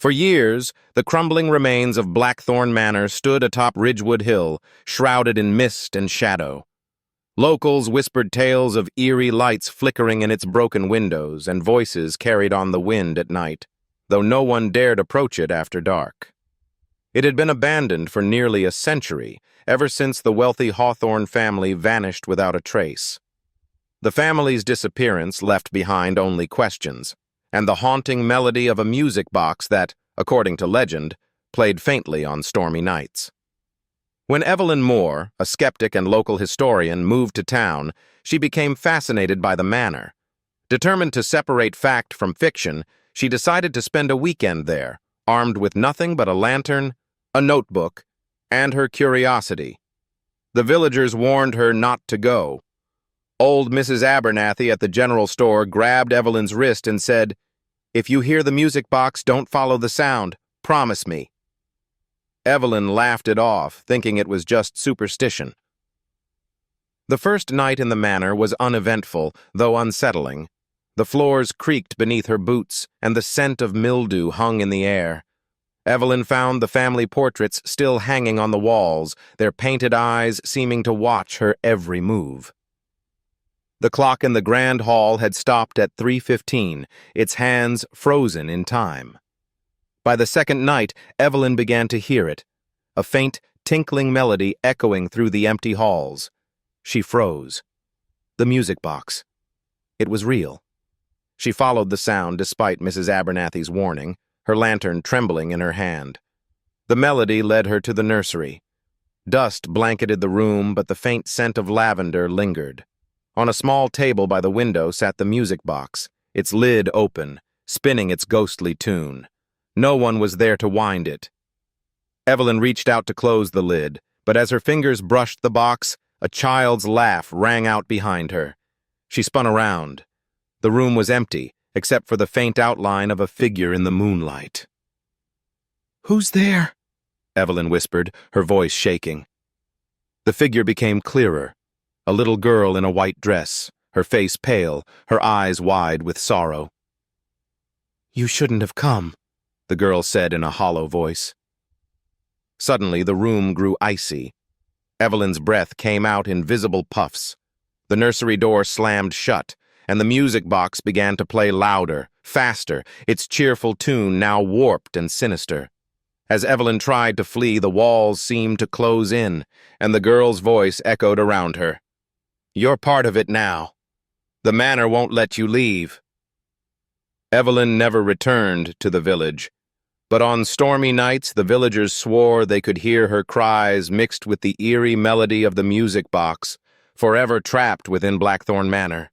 For years, the crumbling remains of Blackthorn Manor stood atop Ridgewood Hill, shrouded in mist and shadow. Locals whispered tales of eerie lights flickering in its broken windows and voices carried on the wind at night, though no one dared approach it after dark. It had been abandoned for nearly a century, ever since the wealthy Hawthorne family vanished without a trace. The family's disappearance left behind only questions, and the haunting melody of a music box that, according to legend, played faintly on stormy nights. When Evelyn Moore, a skeptic and local historian, moved to town, she became fascinated by the manor. Determined to separate fact from fiction, she decided to spend a weekend there, armed with nothing but a lantern, a notebook, and her curiosity. The villagers warned her not to go. Old Mrs. Abernathy at the general store grabbed Evelyn's wrist and said, "If you hear the music box, don't follow the sound. Promise me." Evelyn laughed it off, thinking it was just superstition. The first night in the manor was uneventful, though unsettling. The floors creaked beneath her boots, and the scent of mildew hung in the air. Evelyn found the family portraits still hanging on the walls, their painted eyes seeming to watch her every move. The clock in the grand hall had stopped at 3:15, its hands frozen in time. By the second night, Evelyn began to hear it, a faint, tinkling melody echoing through the empty halls. She froze. The music box. It was real. She followed the sound despite Mrs. Abernathy's warning, her lantern trembling in her hand. The melody led her to the nursery. Dust blanketed the room, but the faint scent of lavender lingered. On a small table by the window sat the music box, its lid open, spinning its ghostly tune. No one was there to wind it. Evelyn reached out to close the lid, but as her fingers brushed the box, a child's laugh rang out behind her. She spun around. The room was empty, except for the faint outline of a figure in the moonlight. "Who's there?" Evelyn whispered, her voice shaking. The figure became clearer. A little girl in a white dress, her face pale, her eyes wide with sorrow. "You shouldn't have come," the girl said in a hollow voice. Suddenly, the room grew icy. Evelyn's breath came out in visible puffs. The nursery door slammed shut, and the music box began to play louder, faster, its cheerful tune now warped and sinister. As Evelyn tried to flee, the walls seemed to close in, and the girl's voice echoed around her. "You're part of it now. The manor won't let you leave." Evelyn never returned to the village, but on stormy nights the villagers swore they could hear her cries mixed with the eerie melody of the music box, forever trapped within Blackthorn Manor.